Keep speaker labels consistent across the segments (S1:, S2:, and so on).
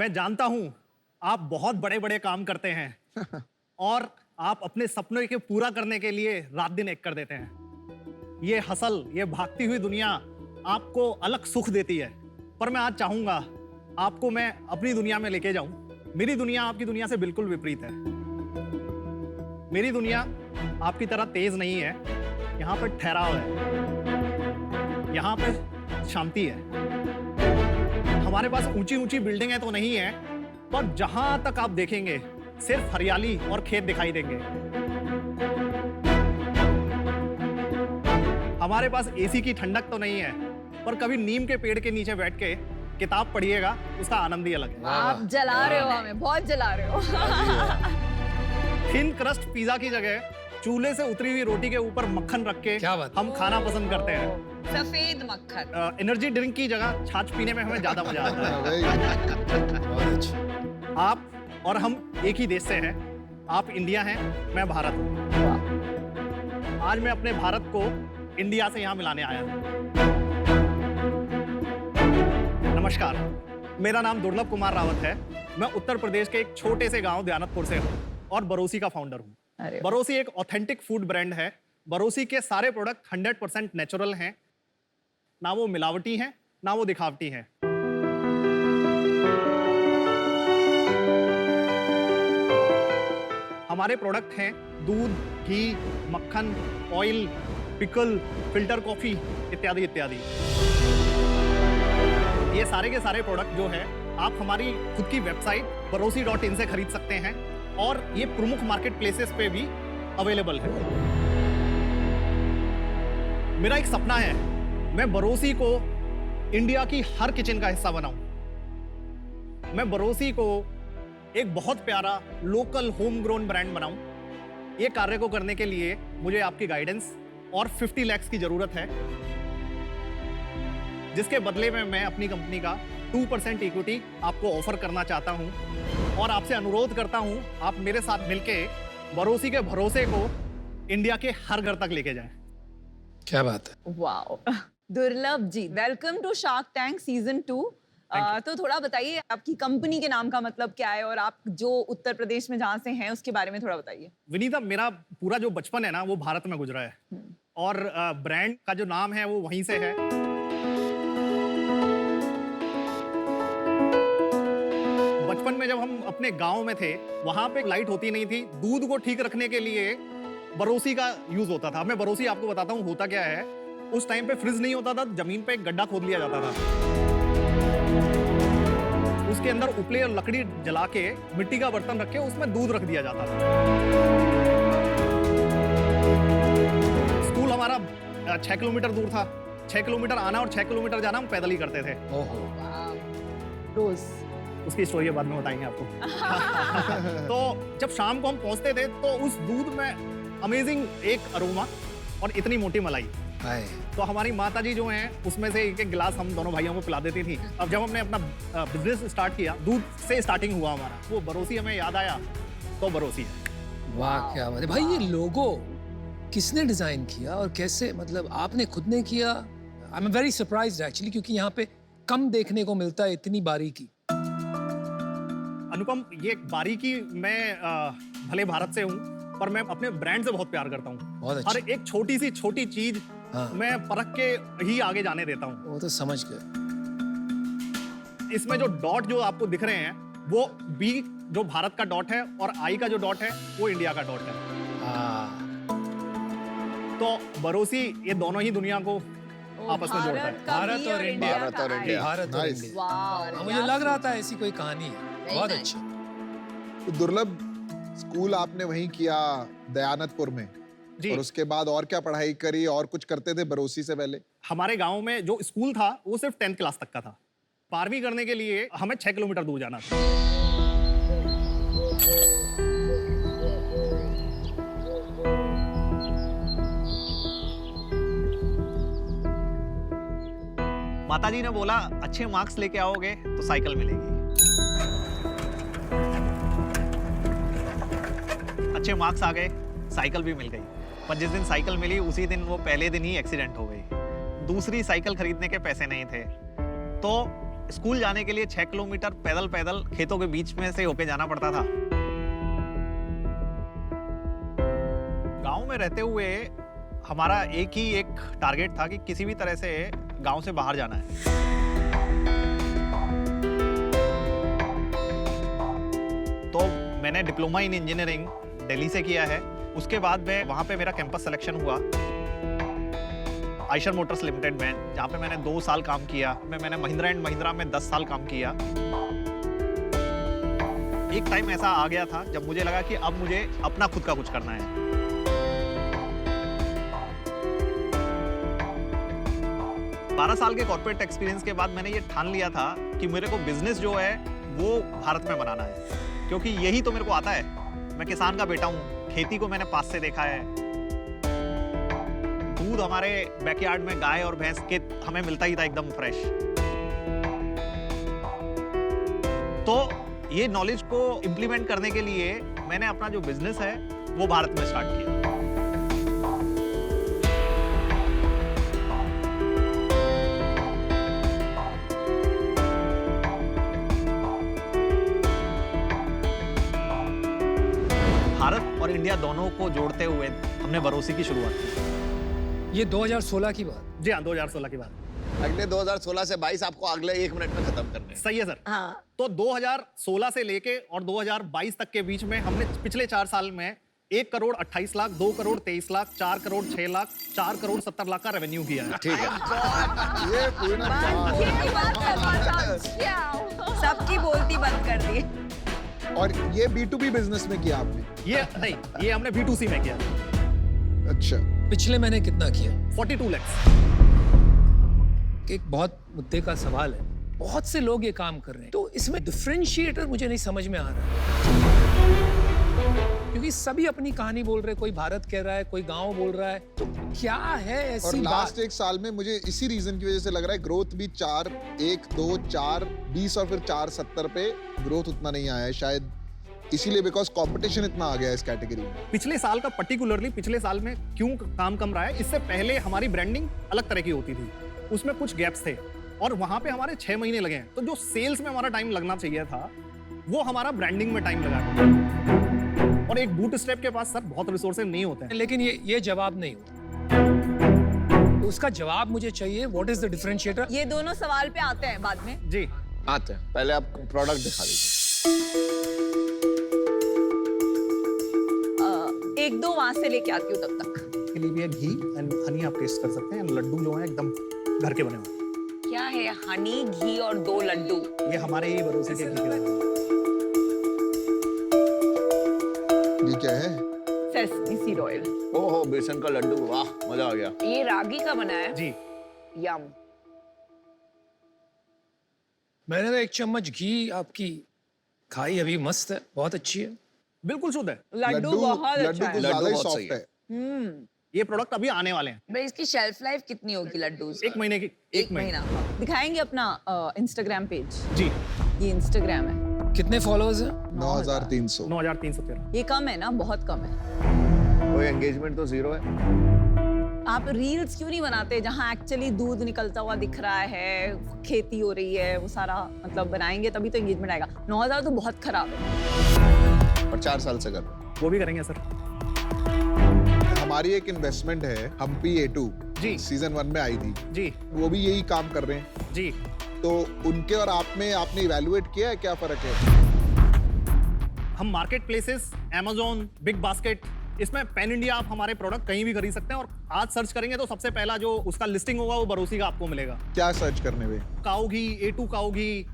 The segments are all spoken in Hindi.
S1: मैं जानता हूं आप बहुत बड़े बड़े काम करते हैं और आप अपने सपनों के पूरा करने के लिए रात दिन एक कर देते हैं। ये हसल, ये भागती हुई दुनिया आपको अलग सुख देती है, पर मैं आज चाहूंगा आपको मैं अपनी दुनिया में लेके जाऊं। मेरी दुनिया आपकी दुनिया से बिल्कुल विपरीत है। मेरी दुनिया आपकी तरह तेज नहीं है, यहाँ पर ठहराव है, यहाँ पे शांति है। हमारे पास ऊंची ऊंची बिल्डिंगें तो नहीं है, पर जहां तक आप देखेंगे सिर्फ हरियाली और खेत दिखाई देंगे। हमारे पास एसी की ठंडक तो नहीं है, पर कभी नीम के पेड़ के नीचे बैठ के किताब पढ़िएगा, उसका आनंद ही अलग है।
S2: आप जला रहे हो हमें, बहुत जला रहे हो।
S1: थिन क्रस्ट पिज्जा की जगह चूल्हे से उतरी हुई रोटी के ऊपर मक्खन रख के हम खाना पसंद करते हैं।
S2: सफेद मक्खन।
S1: एनर्जी ड्रिंक की जगह छाछ पीने में हमें ज्यादा मजा आता है। आप और हम एक ही देश से हैं। आप इंडिया हैं, मैं भारत हूं। आज मैं अपने भारत को इंडिया से यहाँ मिलाने आया हूं। नमस्कार, मेरा नाम दुर्लभ कुमार रावत है। मैं उत्तर प्रदेश के एक छोटे से गांव दयानतपुर से हूँ और बरोसी का फाउंडर हूँ। बरोसी एक ऑथेंटिक फूड ब्रांड है। बरोसी के सारे प्रोडक्ट 100% नेचुरल हैं, ना वो मिलावटी हैं, ना वो दिखावटी हैं। हमारे प्रोडक्ट हैं दूध, घी, मक्खन, ऑयल, पिकल, फिल्टर कॉफी इत्यादि इत्यादि। ये सारे के सारे प्रोडक्ट जो है आप हमारी खुद की वेबसाइट barosi.in से खरीद सकते हैं और ये प्रमुख मार्केट प्लेसेस पे भी अवेलेबल है। मेरा एक सपना है, मैं बरोसी को इंडिया की हर किचन का हिस्सा बनाऊं। मैं बरोसी को एक बहुत प्यारा लोकल होम ग्रोन ब्रांड बनाऊं। ये कार्य को करने के लिए मुझे आपकी गाइडेंस और 50 लाख की जरूरत है, जिसके बदले में मैं अपनी कंपनी का 2% इक्विटी आपको ऑफर करना चाहता हूं और आपसे अनुरोध करता हूं आप मेरे साथ मिलके बरोसी के भरोसे को इंडिया के हर घर तक लेके जाएं।
S3: क्या बात है।
S2: Wow. Durlabh ji, welcome to shark tank season 2। तो थोड़ा बताइए आपकी कंपनी के नाम का मतलब क्या है और आप जो उत्तर प्रदेश में जहाँ से हैं उसके बारे में थोड़ा बताइए।
S1: विनीता, मेरा पूरा जो बचपन है ना वो भारत में गुजरा है और ब्रांड का जो नाम है वो वहीं से है। बचपन में जब हम अपने गांव में थे, वहां पे लाइट होती नहीं थी। दूध को ठीक रखने के लिए बरोसी का यूज होता था। मैं बरोसी आपको बताता हूँ होता क्या है। उस टाइम पे फ्रिज नहीं होता था, जमीन पे एक गड्ढा खोद लिया जाता था, उसके अंदर उपले और लकड़ी जला के मिट्टी का बर्तन रख के उसमें दूध रख दिया जाता था। स्कूल हमारा 6 किलोमीटर दूर था। 6 किलोमीटर आना और 6 किलोमीटर जाना हम पैदल ही करते थे।
S2: रोज
S1: उसकी स्टोरी बाद में बताएंगे आपको। तो जब शाम को हम पहुंचते थे तो उस दूध में अमेजिंग एक अरोमा और इतनी मोटी मलाई। तो हमारी माताजी जो हैं उसमें से एक एक गिलास हम दोनों भाइयों को पिला देती थी। अब जब हमने अपना बिजनेस स्टार्ट किया, दूध से स्टार्टिंग हुआ हमारा, वो बरोसी हमें याद आया तो बरोसी है।
S3: वाह क्या बात है भाई। ये लोगो किसने डिजाइन किया और कैसे, मतलब आपने खुद ने किया? I am very surprised actually, क्योंकि यहाँ पे कम देखने को मिलता है इतनी बारीकी।
S1: अनुपम, ये बारीकी मैं भले भारत से हूँ पर मैं अपने ब्रांड से बहुत प्यार करता हूँ।
S3: अच्छा।
S1: हर एक छोटी सी छोटी चीज मैं परख के ही आगे जाने देता हूँ।
S3: वो तो समझ गए।
S1: इसमें जो डॉट जो आपको दिख रहे हैं वो बी जो भारत का डॉट है और आई का जो डॉट है वो इंडिया का डॉट है। तो बरोसी ये दोनों ही दुनिया को आपस में जोड़ता है।
S3: भारत और इंडिया।
S4: भारत और इंडिया।
S3: भारत और इंडिया। मुझे लग रहा था ऐसी कोई कहानी है। बहुत अच्छा।
S4: तो दुर्लभ, स्कूल आपने वहीं किया दयानतपुर में
S1: जी।
S4: और उसके बाद और क्या पढ़ाई करी और कुछ करते थे बरोसी से पहले?
S1: हमारे गांव में जो स्कूल था वो सिर्फ 10th क्लास तक का था। 12वीं करने के लिए हमें 6 किलोमीटर दूर जाना था। माताजी ने बोला अच्छे मार्क्स लेके आओगे तो साइकिल मिलेगी। अच्छे मार्क्स आ गए, साइकिल भी मिल गई। पर जिस दिन साइकिल मिली उसी दिन वो पहले दिन ही एक्सीडेंट हो गई। दूसरी साइकिल खरीदने के पैसे नहीं थे। तो स्कूल जाने के लिए 6 किलोमीटर पैदल पैदल खेतों के बीच में से होके जाना पड़ता था। गांव में रहते हुए हमारा एक टारगेट था कि किसी भी तरह से गांव से बाहर जाना है। तो मैंने डिप्लोमा इन इंजीनियरिंग दिल्ली से किया है। उसके बाद में वहाँ पे मेरा कैंपस सिलेक्शन हुआ आयशर मोटर्स लिमिटेड में, जहाँ पे मैंने 2 साल काम किया। मैंने महिंद्रा एंड महिंद्रा में 10 साल काम किया। एक टाइम ऐसा आ गया था जब मुझे लगा कि अब मुझे अपना खुद का कुछ करना है। बारह साल के कॉर्पोरेट एक्सपीरियंस के बाद मैंने ये ठान लिया था कि मेरे को बिजनेस जो है वो भारत में बनाना है, क्योंकि यही तो मेरे को आता है। मैं किसान का बेटा हूँ, खेती को मैंने पास से देखा है। दूध हमारे बैकयार्ड में गाय और भैंस के हमें मिलता ही था एकदम फ्रेश। तो ये नॉलेज को इम्प्लीमेंट करने के लिए मैंने अपना जो बिजनेस है वो भारत में स्टार्ट किया। भारत और इंडिया दोनों को जोड़ते हुए हमने बरोसी की शुरुआत की।
S3: ये 2016 की बात।
S1: जी हाँ, 2016 की बात।
S5: अगले 2016 से 22 आपको अगले 1 मिनट में खत्म करने हैं।
S1: सही है सर।
S2: हाँ।
S1: तो 2016 से लेके और 2022 तक के बीच में हमने पिछले 4 साल में 1 करोड़ 28 लाख, 2 करोड़ 23 लाख, 4 करोड़ 6 लाख, 4 करोड़ 70 लाख का रेवेन्यू किया है।
S5: ठीक है।
S4: ये पूर्ण
S2: सबकी बोलती बंद कर दी।
S4: और ये B2B बिजनेस में किया आपने?
S1: ये नहीं, ये हमने B2C में किया।
S4: अच्छा।
S3: पिछले महीने कितना किया?
S1: 42 लाख।
S3: एक बहुत मुद्दे का सवाल है। बहुत से लोग ये काम कर रहे हैं, तो इसमें डिफरेंशिएटर मुझे नहीं समझ में आ रहा है, क्योंकि सभी अपनी कहानी बोल रहे हैं। कोई भारत कह रहा है, कोई गांव बोल रहा है, तो क्या है
S4: और
S3: ऐसी
S4: लास्ट
S3: बात?
S4: 1 साल में मुझे इसी रीजन की वजह से लग रहा है ग्रोथ भी 4, 1, 2, 4, 20 और फिर 4, 70 पे ग्रोथ उतना नहीं आया है शायद, इसीलिए बिकॉज कंपटीशन इतना आ गया है इस कैटेगरी में।
S1: पिछले साल का पर्टिकुलरली पिछले साल में क्यों काम कम रहा है? इससे पहले हमारी ब्रांडिंग अलग तरह की होती थी, उसमें कुछ गैप्स थे और वहां पे हमारे 6 महीने लगे हैं। तो जो सेल्स में हमारा टाइम लगना चाहिए था वो हमारा ब्रांडिंग में टाइम लगा। और एक बूट स्ट्रैप के पास सर बहुत रिसोर्सेज नहीं होते हैं।
S3: लेकिन ये जवाब नहीं हुआ। तो उसका जवाब मुझे चाहिए। What is the differentiator?
S2: ये दोनों सवाल पे आते हैं बाद में।
S1: जी
S5: आते हैं, पहले आप प्रोडक्ट दिखा दीजिए।
S2: 1-2 वहां से लेके आती हूँ तब तक।
S1: के लिए भी है घी एंड हनी, आप टेस्ट कर सकते हैं। लड्डू जो है एकदम घर के बने हुए।
S2: क्या है? हनी, घी और 2 लड्डू।
S1: ये हमारे ही भरोसे के घी के लड्डू।
S4: ये क्या है?
S2: Sesame seed oil.
S5: ओहो, बेसन का लड्डू, वाह मजा आ गया।
S2: ये रागी का बना है।
S1: जी
S2: यम।
S3: मैंने तो 1 चम्मच घी आपकी खाई अभी, मस्त है, बहुत अच्छी है।
S1: बिल्कुल शुद्ध है।
S2: लड्डू बहुत
S4: लड्डू
S2: अच्छा
S4: कुछ
S2: है।
S4: ज्यादा ही
S5: बहुत सही
S4: सॉफ्ट है।
S1: ये प्रोडक्ट अभी आने वाले हैं।
S2: भाई इसकी शेल्फ लाइफ कितनी होगी लड्डू?
S1: 1 महीने की।
S2: 1 महीना। दिखाएंगे अपना इंस्टाग्राम पेज।
S1: जी
S2: ये इंस्टाग्राम है।
S3: कितने फॉलोअर्स हैं?
S4: 9300।
S1: 9313।
S2: ये कम है ना? बहुत कम है।
S5: कोई एंगेजमेंट तो 0 है।
S2: आप रील्स क्यों नहीं बनाते जहाँ एक्चुअली दूध निकलता हुआ दिख रहा है, खेती हो रही है, वो सारा मतलब बनाएंगे तभी तो एंगेजमेंट आएगा। 9000 तो बहुत खराब है।
S5: और 4 साल से कर रहे हैं।
S1: वो भी करेंगे सर।
S4: हमारी एक इन्वेस्टमेंट है हम्पी A2
S1: जी।
S4: सीजन 1 में आई थी,
S1: जी
S4: वो भी यही काम कर रहे हैं।
S1: जी।
S4: तो उनके और आप में आपने इवैल्यूएट किया है क्या फर्क है?
S1: हम market places, Amazon, big basket, इसमें पैन इंडिया आप हमारे प्रोडक्ट कहीं भी खरीद सकते हैं। और आज सर्च करेंगे तो सबसे पहला जो उसका लिस्टिंग होगा वो बरोसी का आपको मिलेगा।
S4: क्या सर्च करने में?
S1: काऊ घी, A2 काऊ घी,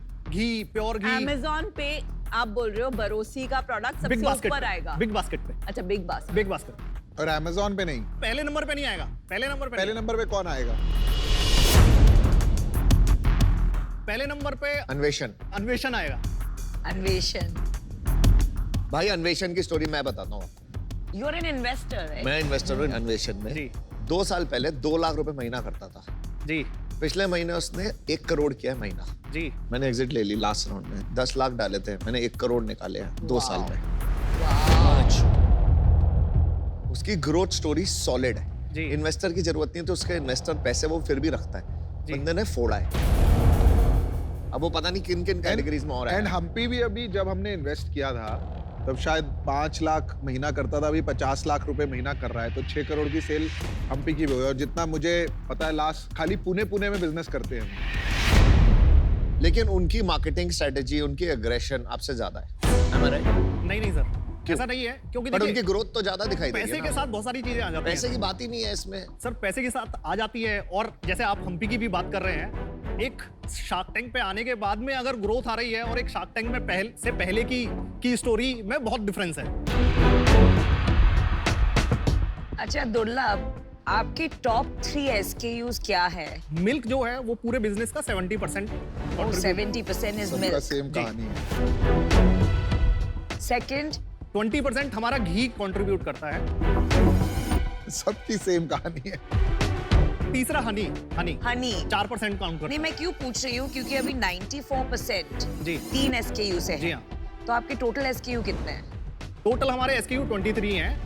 S1: प्योर घी।
S2: Amazon पे आप बोल रहे हो बरोसी का प्रोडक्ट
S1: बिग
S2: सबसे
S1: बास्केट
S2: ऊपर
S1: पे,
S2: आएगा।
S1: बिग बास्केट पे।
S2: अच्छा, बिग बास्केट।
S1: बिग बास्केट
S4: और Amazon पे नहीं?
S1: पहले नंबर पे नहीं आएगा। पहले नंबर पे
S4: पहले
S1: नहीं।
S4: नंबर पे कौन आएगा?
S1: पहले नंबर पे
S5: अन्वेषण।
S1: अन्वेषण आएगा।
S2: अन्वेषण।
S5: भाई अन्वेषण की स्टोरी मैं बताता हूँ।
S2: You are an investor.
S5: मैं इन्वेस्टर हूँ अन्वेषण में।
S1: जी
S5: 2 साल पहले 2 लाख रुपए महीना करता था।
S1: जी
S5: पिछले महीने उसने 1 करोड़ किया है महीना।
S1: जी।
S5: मैंने एग्जिट ले ली लास्ट राउंड में। 10 लाख डाले थे, मैंने 1 करोड़ निकाले हैं 2 साल में। उसकी ग्रोथ स्टोरी सॉलिड है।
S1: जी।
S5: इन्वेस्टर की जरूरत नहीं है, तो उसके इन्वेस्टर पैसे वो फिर भी रखता है।
S1: जी।
S5: बंदे ने फोड़ा है। अब वो पता नहीं किन किन कैटेगरीज में और
S4: एंड
S5: है।
S4: हम्पी भी अभी जब हमने इन्वेस्ट किया था तब शायद 5 लाख महीना करता था, अभी 50 लाख रुपए महीना कर रहा है, तो 6 करोड़ की सेल हम्पी की भी हुई। और जितना मुझे पता है लास्ट खाली पुणे में बिजनेस करते हैं।
S5: लेकिन उनकी मार्केटिंग स्ट्रेटेजी, उनकी एग्रेशन आपसे ज्यादा है। Am I right?
S1: नहीं नहीं सर, ऐसा नहीं है, क्योंकि
S5: बट उनकी
S1: देखिए
S5: ग्रोथ तो ज्यादा दिखाई देगी
S1: पैसे
S5: ना।
S1: के साथ बहुत सारी चीजें आ जाती
S5: पैसे
S1: हैं
S5: की बात ही नहीं है इसमें।
S1: सर, पैसे के साथ आ जाती है। और जैसे आप हम्पी की भी बात कर रहे हैं, एक शार्क टैंक पे आने के बाद में अगर ग्रोथ आ रही है और एक शार्क टैंक में पहले की स्टोरी में बहुत डिफरेंस है।
S2: अच्छा दुर्लभ, आपके टॉप 3 SKUs क्या है?
S1: मिल्क जो है वो पूरे बिजनेस का 70%
S2: 70% इज
S4: सबका
S2: मिल्क।
S4: सेम कहानी है।
S2: सेकंड
S1: 20% हमारा घी कंट्रीब्यूट करता है।
S4: सबकी सेम कहानी है।
S1: तीसरा हनी
S2: हनी।
S1: 4% काउंट करता
S2: नहीं, मैं क्यों पूछ रही हूँ क्योंकि अभी 94%
S1: जी
S2: 3 SKU से
S1: जी
S2: है।
S1: हाँ।
S2: तो आपके टोटल SKU कितने हैं?
S1: टोटल हमारे SKU 23 हैं।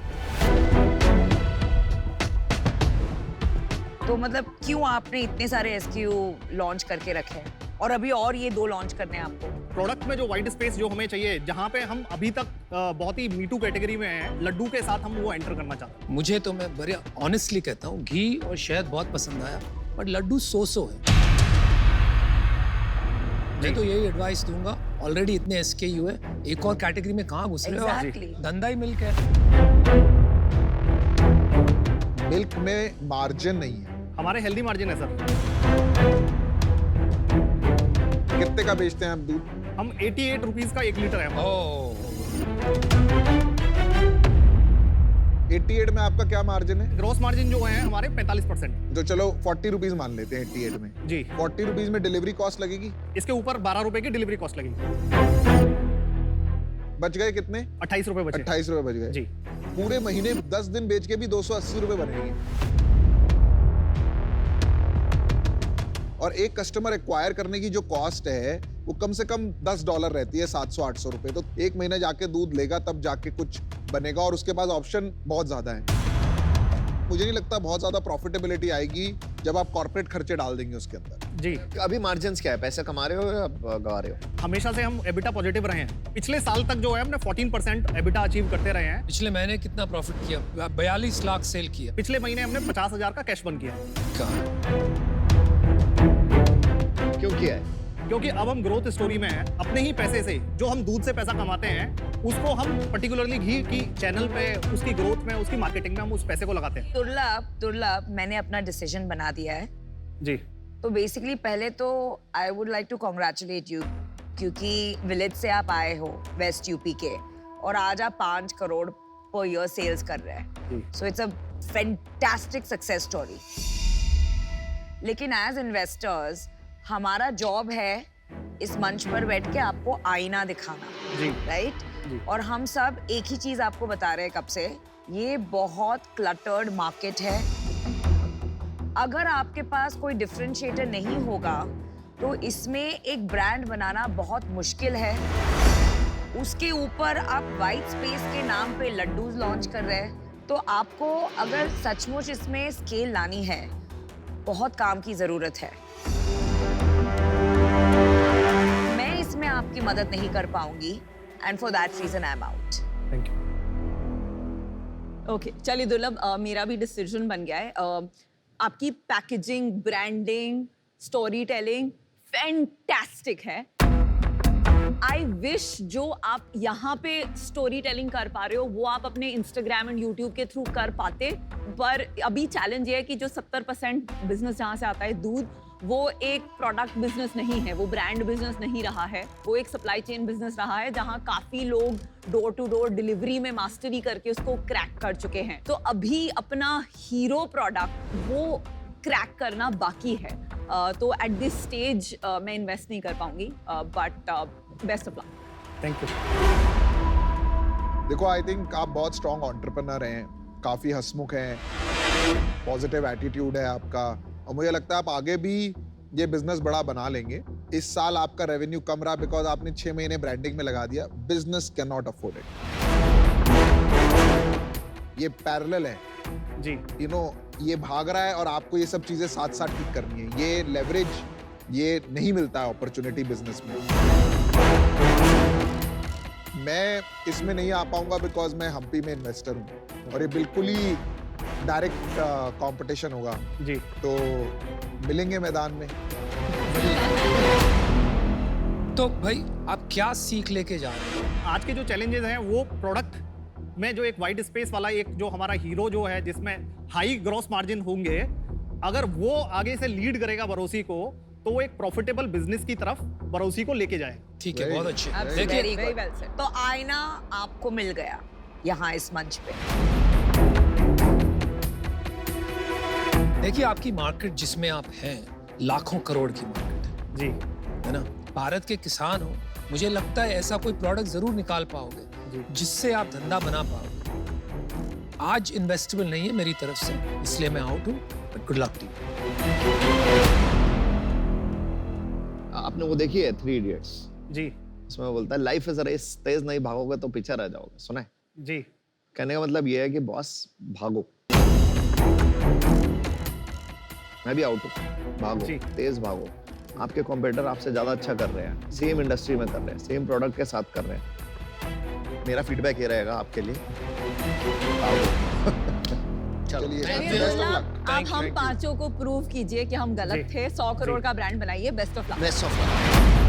S2: तो मतलब क्यों आपने इतने सारे SKU लॉन्च करके रखे हैं और अभी और ये 2 लॉन्च करने हैं आपको?
S1: प्रोडक्ट में जो वाइट स्पेस जो हमें चाहिए, जहाँ पे हम अभी तक बहुत ही मीटू कैटेगरी में हैं, लड्डू के साथ हम वो एंटर करना चाहते हैं।
S3: मुझे तो मैं बड़े ऑनेस्टली कहता हूँ घी और शहद बहुत पसंद आया, बट लड्डू सो है। मैं तो यही एडवाइस दूंगा, ऑलरेडी इतने SKU है, एक और कैटेगरी में कहाँ घुस रहे हो आप?
S2: Exactly.
S3: धंधा ही मिल्क है।
S4: मिल्क में मार्जिन नहीं है।
S1: हमारे हेल्दी मार्जिन है सर।
S4: कितने का बेचते हैं हम दूध?
S1: हम 88 रुपीज का 1 लीटर है।
S3: ओह
S4: 88 में आपका क्या मार्जिन है?
S1: ग्रोस मार्जिन जो है हमारे 45%।
S4: तो चलो 40 रुपीज मान लेते हैं 88 में।
S1: जी,
S4: 40 रुपीज में डिलीवरी कॉस्ट लगेगी,
S1: इसके ऊपर 12 रुपए की डिलीवरी कॉस्ट लगेगी।
S4: बच गए कितने?
S1: 28 रुपए बचे।
S4: 28 रुपए बच गए।
S1: जी,
S4: पूरे महीने 10 दिन बेच के भी 280 रुपए बनेंगे। और एक कस्टमर एक्वायर करने की जो कॉस्ट है वो कम से कम $10 रहती है, 700-800 रुपए। तो एक महीना जाके दूध लेगा तब जाके कुछ बनेगा, और उसके पास ऑप्शन बहुत ज्यादा है। मुझे नहीं लगता बहुत ज्यादा प्रॉफिटेबिलिटी आएगी जब आप कॉर्पोरेट खर्चे डाल देंगे उसके अंदर।
S1: जी।
S5: अभी मार्जिन्स क्या है? पैसे कमा रहे हो या गवा रहे हो?
S1: हमेशा से हम एबिटा पॉजिटिव रहे हैं। पिछले साल तक जो है हमने 14% एबिटा अचीव करते रहे हैं।
S3: पिछले महीने कितना प्रॉफिट किया? 42 लाख सेल किया।
S1: पिछले महीने हमने 50,000 का कैश बर्न किया है।
S5: क्यों किया है?
S1: क्योंकि अब हम ग्रोथ स्टोरी में हैं। अपने ही पैसे से जो हम दूध से पैसा कमाते हैं, उसको हम पर्टिकुलरली घी की चैनल पे, उसकी ग्रोथ में, उसकी मार्केटिंग में हम उस पैसे को लगाते हैं।
S2: दुर्लभ, मैंने अपना डिसीजन बना दिया है।
S1: जी,
S2: तो बेसिकली पहले तो I would like to congratulate you, क्योंकि विलेज से आप आए हो, वेस्ट यूपी के, और आज आप 5 करोड़ पर ईयर सेल्स कर रहे हैं। So it's a fantastic success story. लेकिन एज इन्वेस्टर्स हमारा जॉब है इस मंच पर बैठ के आपको आईना दिखाना,
S1: जी,
S2: राइट?
S1: जी।
S2: और हम सब एक ही चीज आपको बता रहे हैं कब से, ये बहुत क्लटर्ड मार्केट है। अगर आपके पास कोई डिफरेंशिएटर नहीं होगा तो इसमें एक ब्रांड बनाना बहुत मुश्किल है। उसके ऊपर आप वाइट स्पेस के नाम पे लड्डूज लॉन्च कर रहे हैं, तो आपको अगर सचमुच इसमें स्केल लानी है, बहुत काम की जरूरत है। मैं इसमें आपकी मदद नहीं कर पाऊंगी, and for that reason I am out.
S1: Thank you.
S2: Okay, चलिए दुर्लभ, मेरा भी डिसीजन बन गया है। आपकी packaging, branding, story telling fantastic है। आई विश जो आप यहाँ पे स्टोरी टेलिंग कर पा रहे हो वो आप अपने इंस्टाग्राम एंड यूट्यूब के थ्रू कर पाते, पर अभी चैलेंज ये है कि जो 70% बिजनेस जहाँ से आता है दूध, वो एक प्रोडक्ट बिजनेस नहीं है, वो ब्रांड बिजनेस नहीं रहा है, वो एक सप्लाई चेन बिजनेस रहा है, जहाँ काफी लोग डोर टू डोर डिलीवरी में मास्टरी करके उसको क्रैक कर चुके हैं। तो अभी अपना हीरो प्रोडक्ट वो क्रैक करना बाकी है। तो एट दिस स्टेज मैं इन्वेस्ट नहीं कर पाऊंगी, but best of luck.
S1: Thank you.
S4: देखो, आई थिंक आप बहुत स्ट्रॉन्ग एंटरप्रेन्योर हैं, काफी हंसमुख हैं, पॉजिटिव एटीट्यूड है आपका, और मुझे लगता है आप आगे भी ये बिजनेस बड़ा बना लेंगे। इस साल आपका रेवेन्यू कम रहा बिकॉज आपने 6 महीने ब्रांडिंग में लगा दिया। Business can not afford it. ये पैरेलल है,
S1: जी,
S4: यू नो, ये भाग रहा है और आपको ये सब चीजें साथ साथ ठीक करनी है। ये लेवरेज ये नहीं मिलता है अपॉर्चुनिटी बिजनेस में। मैं इसमें नहीं आ पाऊंगा बिकॉज मैं हम्पी में इन्वेस्टर हूँ और ये बिल्कुल ही डायरेक्ट कंपटीशन होगा,
S1: जी
S4: तो मिलेंगे मैदान में।
S3: तो भाई आप क्या सीख लेके जा रहे हैं?
S1: आज के जो चैलेंजेस हैं वो प्रोडक्ट में जो एक वाइट स्पेस वाला एक जो हमारा हीरो जो है जिसमें हाई ग्रॉस मार्जिन होंगे, अगर वो आगे से लीड करेगा बरोसी को तो वो एक प्रॉफिटेबल बिजनेस की तरफ बरोसी को लेके जाए।
S3: ठीक है,
S4: Very
S3: बहुत
S4: good.
S3: अच्छे।
S2: Absolutely.
S3: देखिए
S2: Very
S6: Very
S2: well
S6: good.
S2: said.
S6: तो आईना आपको मिल गया यहाँ इस मंच पे।
S3: देखिए आपकी मार्केट जिसमें आप हैं लाखों करोड़ की मार्केट है,
S1: जी
S3: है ना? भारत के किसान हो, मुझे लगता है ऐसा कोई प्रोडक्ट जरूर निकाल पाओगे
S1: जी
S3: जिससे आप धंधा बना पाओगे। आज इन्वेस्टेबल नहीं है मेरी तरफ से, इसलिए मैं आउट हूँ, but good luck to you.
S5: आपने वो देखी है 3 इडियट्स?
S1: जी
S5: इसमें वो बोलता है लाइफ इज अ रेस, तेज नहीं भागोगे तो पीछे रह जाओगे। सुना है?
S1: जी
S5: कहने का मतलब ये है कि बॉस भागो। मैं भी आउट हूँ, भागो,
S1: जी।
S5: तेज भागो। आपके कॉम्पिटिटर आपसे ज्यादा अच्छा कर रहे हैं, सेम इंडस्ट्री में कर रहे हैं, सेम प्रोडक्ट के साथ कर रहे हैं। मेरा फीडबैक ये रहेगा आपके लिए, भागो।
S4: चलिए,
S2: चलिए
S4: बेस्ट ऑफ
S2: दुर्लभ,
S4: लक।
S2: अब हम पांचों को प्रूव कीजिए कि हम गलत
S1: जी।
S2: थे। 100 करोड़
S1: जी।
S2: का ब्रांड बनाइए। Best of luck.
S5: Best of luck.